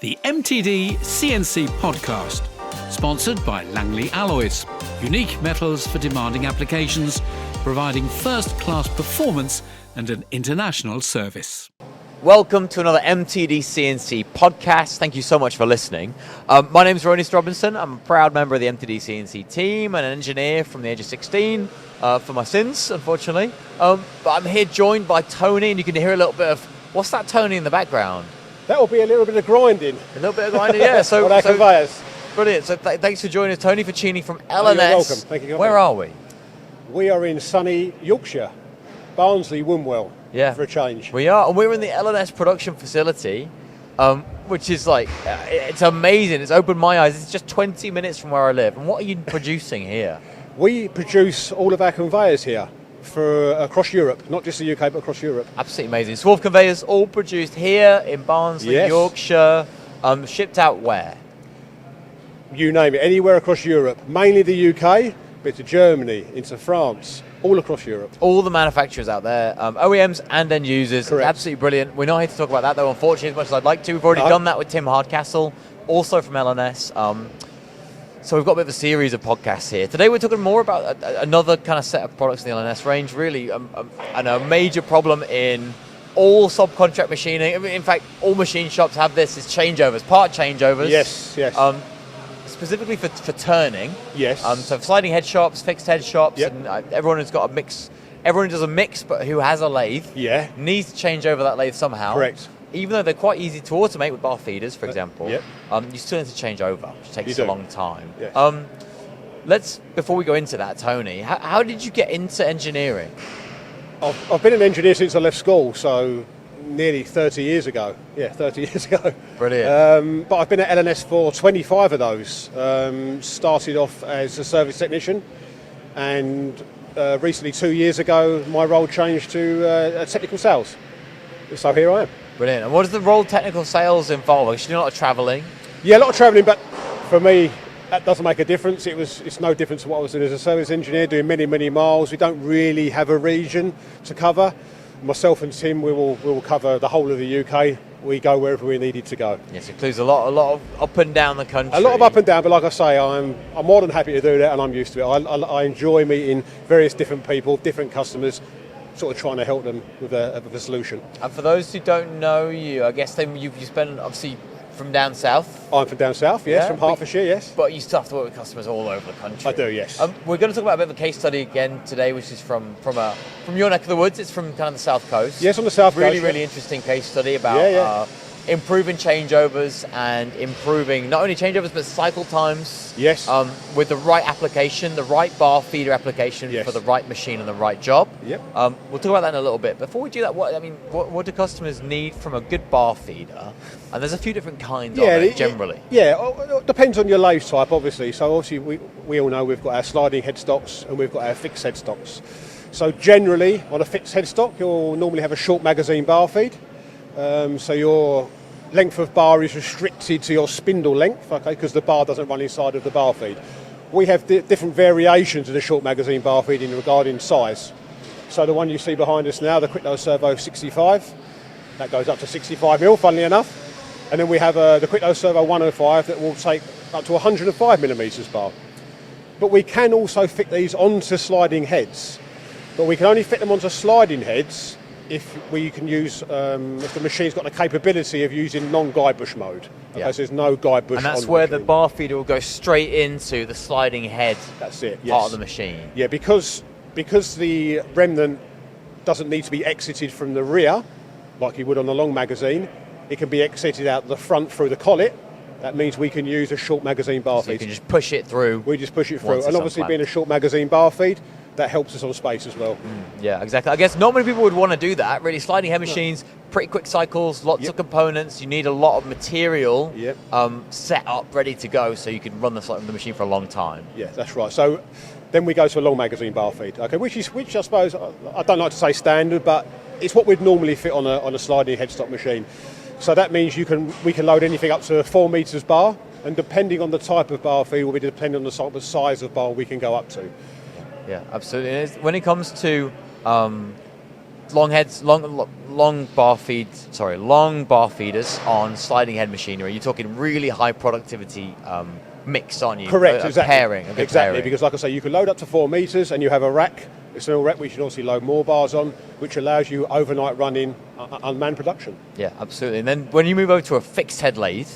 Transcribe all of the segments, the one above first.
The MTDCNC Podcast, sponsored by Langley Alloys, unique metals for demanding applications, providing first-class performance and an international service. Welcome to another MTDCNC Podcast. Thank you so much for listening. My name is Rowan Easter-Robinson. I'm a proud member of the MTDCNC team and an engineer from the age of 16 for my sins, unfortunately. But I'm here joined by Tony, and you can hear a little bit of, what's that, Tony, in the background? That will be a little bit of grinding. A little bit of grinding, yeah. So, on our conveyors. Brilliant. So thanks for joining us, Tony Faccini from LNS. You're welcome. Thank you. Where are we? We are in sunny Yorkshire, Barnsley, Wombwell, for a change. We are, and we're in the LNS production facility, which is like, it's amazing. It's opened my eyes. It's just 20 minutes from where I live. And what are you producing here? We produce all of our conveyors here for across Europe, not just the UK, but across Europe. Absolutely amazing. Swerve conveyors all produced here in Barnsley, yes. Yorkshire, shipped out where? You name it, anywhere across Europe. Mainly the UK, but to Germany, into France, all across Europe. All the manufacturers out there, OEMs and end users. Correct. Absolutely brilliant. We're not here to talk about that though, unfortunately, as much as I'd like to. We've already done that with Tim Hardcastle, also from LNS. So we've got a bit of a series of podcasts here. Today we're talking more about another kind of set of products in the LNS range, really, and a major problem in all subcontract machining. I mean, in fact, all machine shops have this, is changeovers, part changeovers. Yes. Specifically for turning. Yes. So for sliding head shops, fixed head shops, Yep. and everyone who's got a mix, everyone who does a mix but who has a lathe needs to change over that lathe somehow. Correct. Even though they're quite easy to automate with bar feeders, for example, Yep. you still need to change over, which takes You a do. long time. Yes. Before we go into that, Tony, how did you get into engineering? I've been an engineer since I left school, so nearly 30 years ago. Yeah, 30 years ago. Brilliant. But I've been at LNS for 25 of those. Started off as a service technician, and recently, 2 years ago, my role changed to technical sales. So here I am. Brilliant. And what does the role technical sales involve? Because you do a lot of travelling. Yeah, a lot of travelling, but for me, that doesn't make a difference. It's no difference to what I was doing as a service engineer, doing many, many miles. We don't really have a region to cover. Myself and Tim, we will cover the whole of the UK. We go wherever we needed to go. Yes, it includes a lot of up and down the country. A lot of up and down, but like I say, I'm more than happy to do that, and I'm used to it. I enjoy meeting various different people, different customers, sort of trying to help them with a solution. And for those who don't know you, I guess then you spend obviously from down south. I'm from down south, yes, from Hertfordshire, yes. But you still have to work with customers all over the country. I do, yes. We're going to talk about a bit of a case study again today, which is from your neck of the woods. It's from kind of the south coast. Yes, on the south coast. Really interesting case study about improving changeovers and improving not only changeovers but cycle times. Yes. With the right application, the right bar feeder application for the right machine and the right job. Yep. We'll talk about that in a little bit. Before we do that, what do customers need from a good bar feeder? And there's a few different kinds of it generally. It depends on your lathe type, obviously. So obviously we all know we've got our sliding headstocks and we've got our fixed headstocks. So generally on a fixed headstock, you'll normally have a short magazine bar feed. So your length of bar is restricted to your spindle length, okay, because the bar doesn't run inside of the bar feed. We have different variations of the short magazine bar feed regarding size. So the one you see behind us now, the Quick Load Servo 65, that goes up to 65 mil, funnily enough. And then we have the Quick Load Servo 105 that will take up to 105 millimetres bar. But we can also fit these onto sliding heads. But we can only fit them onto sliding heads if we can use, if the machine's got the capability of using non-guide bush mode. Okay, so there's no guide bush on the machine. And that's where the bar feeder will go straight into the sliding head part of the machine. Yeah, because the remnant doesn't need to be exited from the rear, like you would on a long magazine, it can be exited out the front through the collet. That means we can use a short magazine bar feed. You can just push it through. We just push it through. And obviously being a short magazine bar feed, that helps us on space as well. Yeah, exactly. I guess not many people would want to do that. Really, sliding head machines, pretty quick cycles, lots of components. You need a lot of material set up, ready to go, so you can run the machine for a long time. Yeah, that's right. So then we go to a long magazine bar feed. Okay, which I suppose I don't like to say standard, but it's what we'd normally fit on a sliding headstock machine. So that means we can load anything up to 4 metres bar, and depending on the type of bar feed will be depending on the size of bar we can go up to. Yeah, absolutely. When it comes to long bar feeders on sliding head machinery. You're talking really high productivity mix, aren't you? Correct, exactly. Pairing, exactly, because like I say, you can load up to 4 meters, and you have a rack, a single rack, which you can also load more bars on, which allows you overnight running unmanned production. Yeah, absolutely. And then when you move over to a fixed head lathe,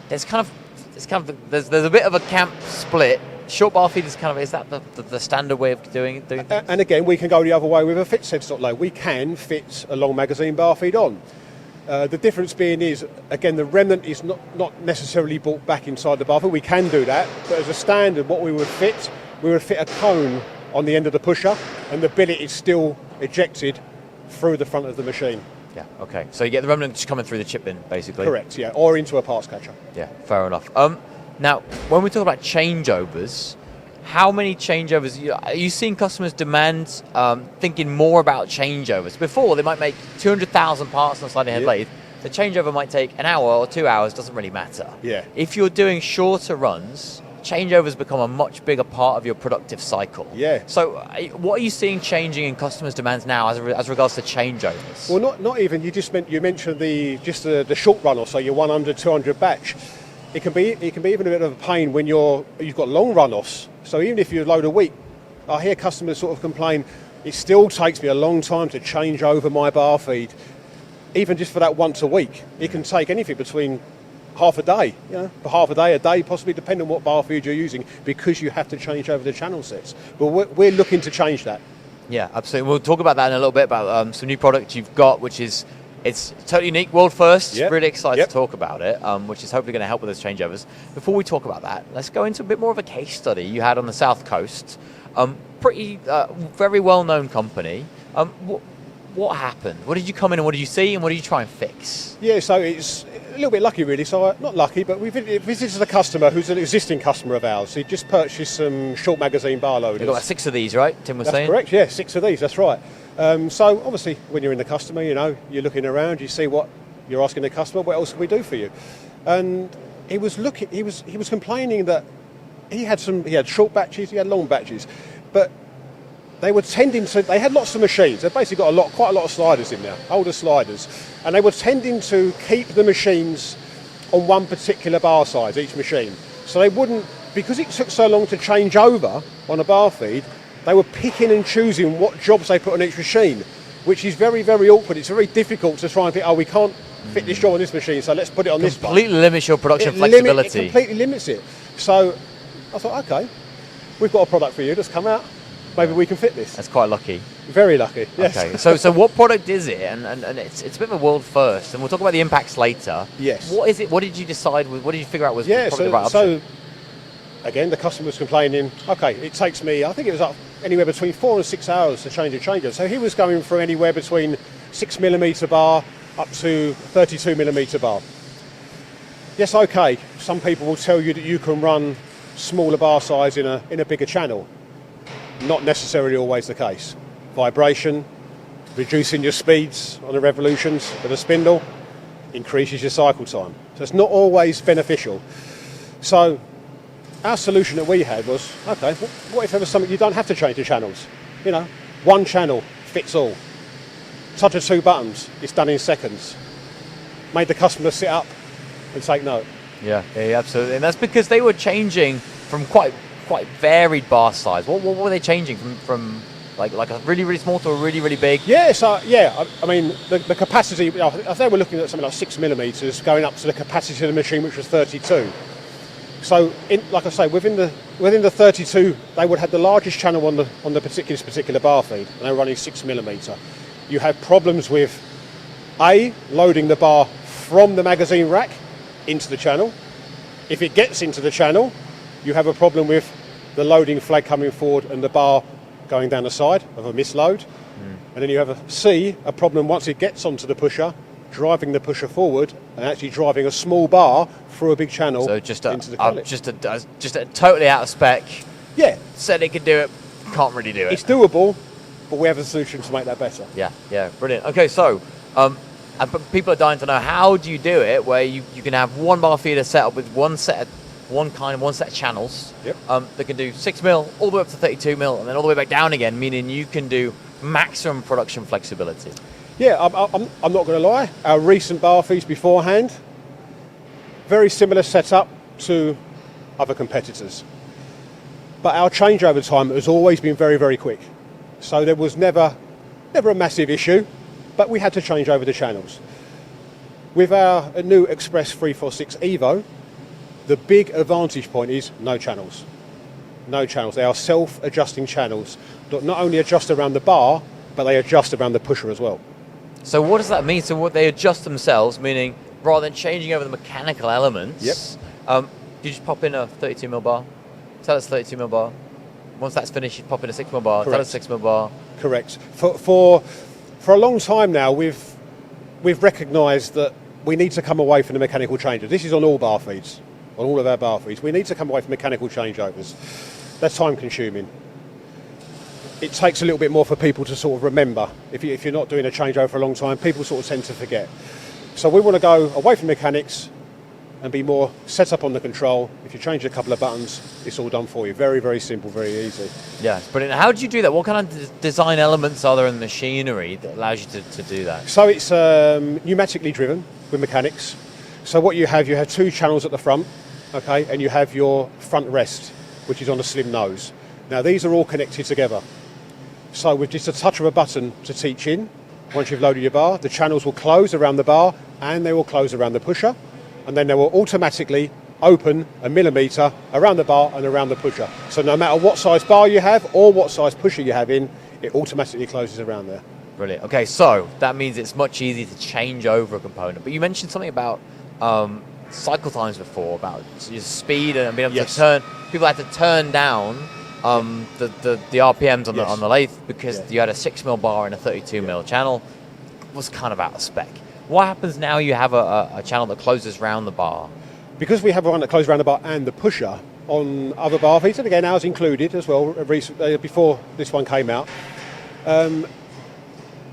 there's a bit of a camp split. Short bar feed is that the standard way of doing things? And again, we can go the other way with a fixed headstock lathe. We can fit a long magazine bar feed on. The difference being is, again, the remnant is not necessarily brought back inside the bar feed. We can do that, but as a standard, what we would fit a cone on the end of the pusher, and the billet is still ejected through the front of the machine. Yeah, okay. So you get the remnant just coming through the chip bin, basically? Correct, yeah, or into a parts catcher. Yeah, fair enough. Now, when we talk about changeovers, how many changeovers are you seeing customers demand, thinking more about changeovers? Before, they might make 200,000 parts on a sliding head lathe. The changeover might take an hour or 2 hours, doesn't really matter. Yeah. If you're doing shorter runs, changeovers become a much bigger part of your productive cycle. Yeah. So what are you seeing changing in customers' demands now as regards to changeovers? Well, not even. You mentioned the short run, or so your 100, 200 batch. It can be even a bit of a pain when you've got long run-offs. So even if you load a week, I hear customers sort of complain, it still takes me a long time to change over my bar feed. Even just for that once a week, it can take anything between half a day, a day, possibly, depending on what bar feed you're using, because you have to change over the channel sets. But we're looking to change that. Yeah, absolutely. We'll talk about that in a little bit, about some new products you've got, which is it's totally unique, world first. Yep. Really excited to talk about it, which is hopefully going to help with those changeovers. Before we talk about that, let's go into a bit more of a case study you had on the South Coast. Very well-known company. What happened? What did you come in and what did you see and what did you try and fix? Yeah, so it's a little bit lucky, really. So not lucky, but we visited a customer who's an existing customer of ours. He just purchased some short magazine bar loaders. You've got like 6 of these, right? Tim was saying? That's correct, yeah, 6 of these, that's right. So obviously, when you're in the customer, you're looking around, you see what you're asking the customer, what else can we do for you? And he was complaining that he had short batches, he had long batches, but they had lots of machines. They've basically got quite a lot of sliders in there, older sliders, and they were tending to keep the machines on one particular bar size, each machine. So they wouldn't, because it took so long to change over on a bar feed, they were picking and choosing what jobs they put on each machine, which is very, very awkward. It's very difficult to try and think, we can't fit this job on this machine, so let's put it on this one. Completely limits your production flexibility. It completely limits it. So I thought, okay, we've got a product for you that's come out. Maybe we can fit this. That's quite lucky. Very lucky, yes. Okay, so what product is it? And it's a bit of a world first, and we'll talk about the impacts later. Yes. What is it? What did you decide? What did you figure out was probably the right option? So again, the customer was complaining, okay, it takes me, I think it was up anywhere between 4 and 6 hours to change a changeover. So he was going through anywhere between 6mm bar up to 32mm bar. Yes, okay, some people will tell you that you can run smaller bar size in a bigger channel. Not necessarily always the case. Vibration, reducing your speeds on the revolutions of the spindle, increases your cycle time. So it's not always beneficial. So our solution that we had was, okay, what if there was something you don't have to change the channels? One channel fits all. Touch of 2 buttons, it's done in seconds. Made the customer sit up and take note. Yeah, absolutely. And that's because they were changing from quite varied bar size. What were they changing from like a really, really small to a really, really big? Yeah, I mean, the capacity, I think they were looking at something like 6mm going up to the capacity of the machine, which was 32. So, like I say, within the 32, they would have the largest channel on the particular bar feed, and they were running 6mm. You have problems with loading the bar from the magazine rack into the channel. If it gets into the channel, you have a problem with the loading flag coming forward and the bar going down the side of a misload. And then you have a problem once it gets onto the pusher, driving the pusher forward and actually driving a small bar through a big channel into the cullet. Just a totally out of spec. Yeah. Said it could do it, can't really do it. It's doable, but we have a solution to make that better. Yeah, brilliant. Okay, so people are dying to know, how do you do it where you can have one bar feeder set up with one set of channels. Yep. That can do 6mm all the way up to 32mm and then all the way back down again, meaning you can do maximum production flexibility. Yeah, I'm not going to lie. Our recent bar feeds beforehand, very similar setup to other competitors. But our changeover time has always been very, very quick. So there was never a massive issue, but we had to change over the channels. With our new Express 346 Evo, the big advantage point is no channels. No channels. They are self-adjusting channels that not only adjust around the bar, but they adjust around the pusher as well. So what does that mean? So what they adjust themselves, meaning rather than changing over the mechanical elements, you just pop in a 32mm bar, tell us 32mm bar. Once that's finished, you pop in a 6mm bar, tell us 6mm bar. Correct. For a long time now, we've recognised that we need to come away from the mechanical changes. This is on all bar feeds, on all of our bar feeds. We need to come away from mechanical changeovers. They're time consuming. It takes a little bit more for people to sort of remember. If you're not doing a changeover for a long time, people sort of tend to forget. So we want to go away from mechanics and be more set up on the control. If you change a couple of buttons, it's all done for you. Very, very simple, very easy. Yeah, but how do you do that? What kind of design elements are there in the machinery that allows you to do that? So it's pneumatically driven with mechanics. So what you have two channels at the front, okay, and you have your front rest, which is on a slim nose. Now these are all connected together. So with just a touch of a button to teach in, once you've loaded your bar, the channels will close around the bar and they will close around the pusher, and then they will automatically open a millimetre around the bar and around the pusher. So no matter what size bar you have or what size pusher you have in, it automatically closes around there. Brilliant. Okay, so that means it's much easier to change over a component. But you mentioned something about cycle times before, about your speed and being able to turn. People had to turn down the RPMs on the lathe because you had a 6mm bar and a 32mm channel. Was kind of out of spec. What happens now you have a channel that closes around the bar? Because we have one that closes around the bar and the pusher on other bar feeds, and again ours included as well, before this one came out,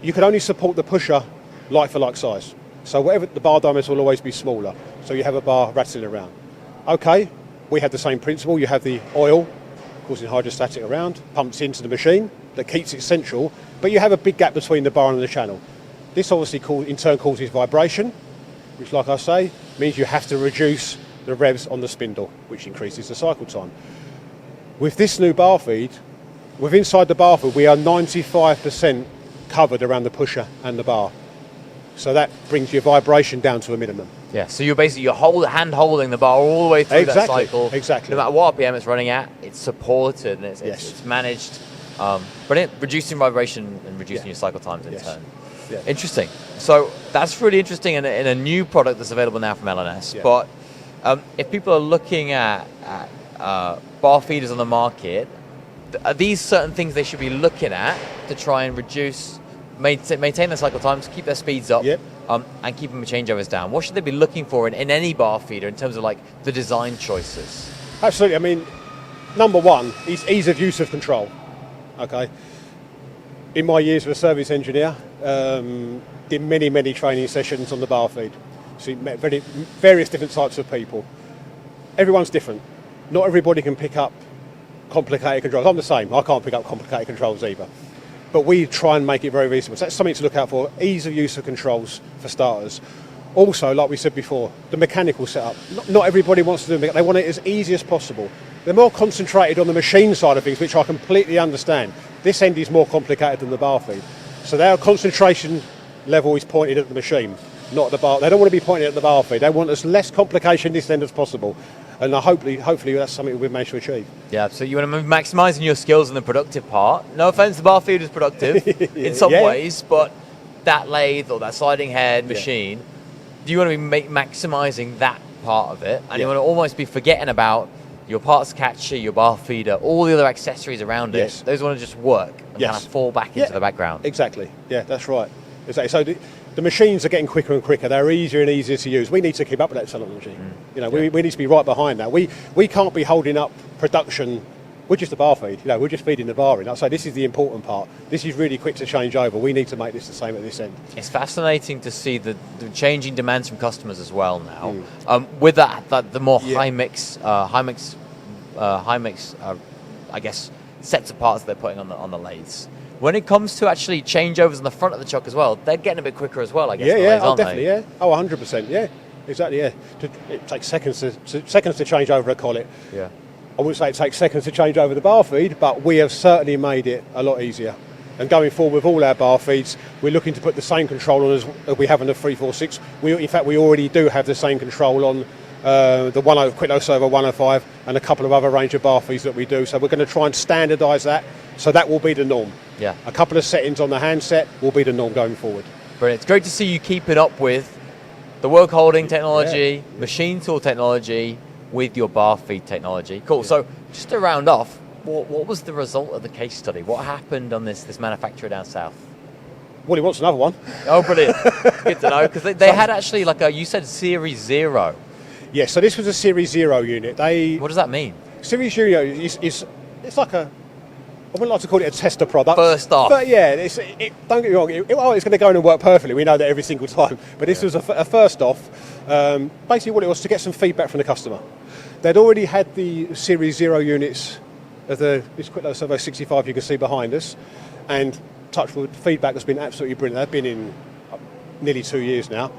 you can only support the pusher like for like size. So whatever the bar diameter will always be smaller. So you have a bar rattling around. Okay, we have the same principle. You have the oil causing hydrostatic around, pumps into the machine that keeps it central, but you have a big gap between the bar and the channel. This obviously in turn causes vibration, which, like I say, means you have to reduce the revs on the spindle, which increases the cycle time. With this new bar feed, inside the bar feed, we are 95% covered around the pusher and the bar. So that brings your vibration down to a minimum. Yeah, so you're basically hand holding the bar all the way through that cycle. Exactly. No matter what RPM it's running at, it's supported and it's managed. Brilliant. Reducing vibration and reducing your cycle times in turn. Yeah. Interesting. So that's really interesting in a new product that's available now from LNS. Yeah. But if people are looking at bar feeders on the market, are these certain things they should be looking at to try and maintain their cycle times, keep their speeds up, and keep them changeovers down? What should they be looking for in any bar feeder in terms of like the design choices? Absolutely. I mean, number one is ease of use of control. Okay. In my years as a service engineer, did many training sessions on the bar feed. So met various different types of people. Everyone's different. Not everybody can pick up complicated controls. I'm the same. I can't pick up complicated controls either. But we try and make it very, very simple. So that's something to look out for. Ease of use of controls for starters. Also, like we said before, the mechanical setup. Not everybody wants to do it. They want it as easy as possible. They're more concentrated on the machine side of things, which I completely understand. This end is more complicated than the bar feed. So their concentration level is pointed at the machine, not at the bar. They don't want to be pointed at the bar feed. They want as less complication this end as possible. And hopefully that's something we've managed to achieve. Yeah, so you want to be maximising your skills in the productive part. No offence, the bar feed is productive in some ways, but that lathe or that sliding head machine, do you want to be maximising that part of it? And you want to almost be forgetting about your parts catcher, your bar feeder, all the other accessories around it. Those want to just work and kind of fall back into the background. Exactly. Yeah, that's right. Exactly. So the machines are getting quicker and quicker. They're easier and easier to use. We need to keep up with that selling machine. We need to be right behind that. We can't be holding up production. We're just a bar feed. We're just feeding the bar in. So this is the important part. This is really quick to change over. We need to make this the same at this end. It's fascinating to see the changing demands from customers as well now. With that the more high mix, I guess, sets of parts they're putting on the lathes. When it comes to actually changeovers on the front of the truck as well, they're getting a bit quicker as well, I guess. Definitely, yeah. Oh, 100%, yeah. Exactly, yeah. It takes seconds to change over a collet. Yeah. I wouldn't say it takes seconds to change over the bar feed, but we have certainly made it a lot easier. And going forward with all our bar feeds, we're looking to put the same control on as we have on the 346. In fact, we already do have the same control on the Quick Servo 105 and a couple of other range of bar feeds that we do. So we're going to try and standardise that, so that will be the norm. Yeah. A couple of settings on the handset will be the norm going forward. Brilliant. It's great to see you keeping up with the work holding technology, machine tool technology with your bar feed technology. Cool. Yeah. So just to round off, what was the result of the case study? What happened on this manufacturer down south? Well, he wants another one. Oh, brilliant. Good to know, because they had actually you said Series 0. Yeah, so this was a Series 0 unit. What does that mean? Series 0 it's like I wouldn't like to call it a tester product. First off. But yeah, don't get me wrong, it's going to go in and work perfectly. We know that every single time. But this was a first off. Basically what it was to get some feedback from the customer. They'd already had the Series 0 units of this Quick Servo 65 you can see behind us. And touchwood, feedback has been absolutely brilliant. They've been in nearly 2 years now.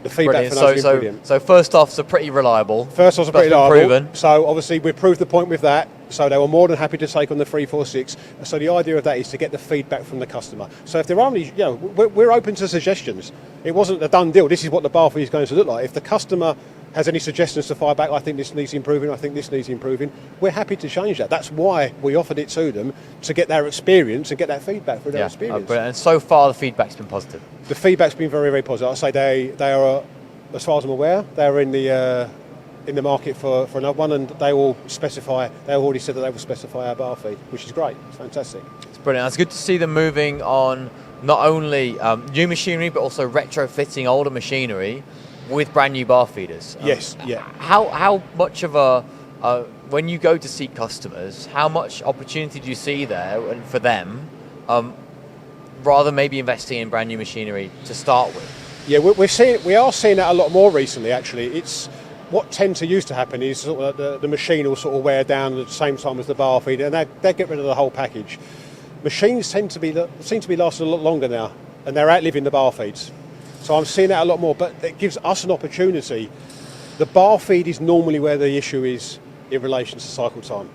The feedback from those has been brilliant. So first offs are pretty reliable. First offs are pretty reliable. Proven. So obviously we proved the point with that. So they were more than happy to take on the 346. So the idea of that is to get the feedback from the customer. So if there are any, we're open to suggestions. It wasn't a done deal. This is what the bar feed is going to look like. If the customer has any suggestions to fire back, I think this needs improving, I think this needs improving, we're happy to change that. That's why we offered it to them, to get their experience and get that feedback for their experience. And so far the feedback's been positive. The feedback's been very, very positive. I'd say they are, as far as I'm aware, they're in the market for another one, and they already said that they will specify our bar feed, which is great. It's fantastic. It's brilliant. It's good to see them moving on not only new machinery but also retrofitting older machinery with brand new bar feeders. Yes, yeah. How much of when you go to see customers, how much opportunity do you see there for them, rather than maybe investing in brand new machinery to start with? Yeah, we are seeing that a lot more recently. Actually, it's what tends to used to happen is sort of the machine will sort of wear down at the same time as the bar feeder, and they get rid of the whole package. Machines seem to be lasting a lot longer now, and they're outliving the bar feeds. So I'm seeing that a lot more, but it gives us an opportunity. The bar feed is normally where the issue is in relation to cycle time,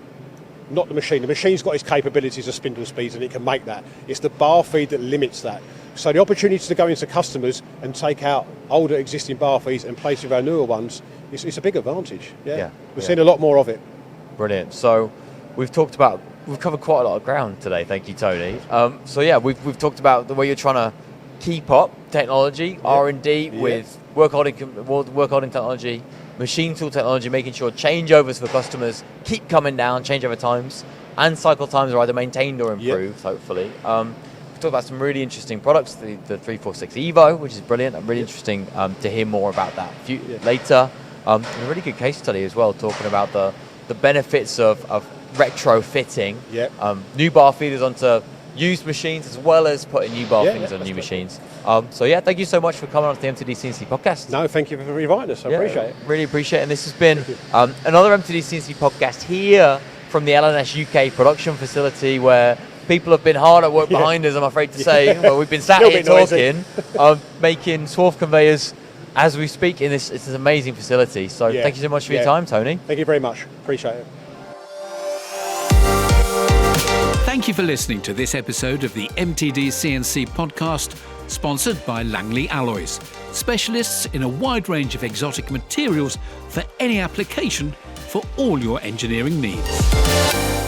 not the machine. The machine's got its capabilities of spindle speeds and it can make that. It's the bar feed that limits that. So the opportunity to go into customers and take out older existing bar feeds and place with our newer ones, it's a big advantage. Yeah. We're seeing a lot more of it. Brilliant. So we've covered quite a lot of ground today. Thank you, Tony. We've talked about the way you're trying to keep up technology, R&D with work holding technology, machine tool technology, making sure changeovers for customers keep coming down, changeover times and cycle times are either maintained or improved, hopefully. We've talked about some really interesting products, the 346 Evo, which is brilliant. I'm really interesting to hear more about that later. A really good case study as well, talking about the benefits of retrofitting new bar feeders onto used machines, as well as putting new bar feeders on new machines. Thank you so much for coming on to the MTDCNC podcast. No, thank you for inviting us. I appreciate it. Really appreciate it. And this has been another MTDCNC podcast here from the LNS UK production facility, where people have been hard at work behind us, I'm afraid to say. Well, we've been sat here talking, making swarf conveyors as we speak in this amazing facility. So thank you so much for your time, Tony. Thank you very much. Appreciate it. Thank you for listening to this episode of the MTDCNC Podcast, sponsored by Langley Alloys, specialists in a wide range of exotic materials for any application for all your engineering needs.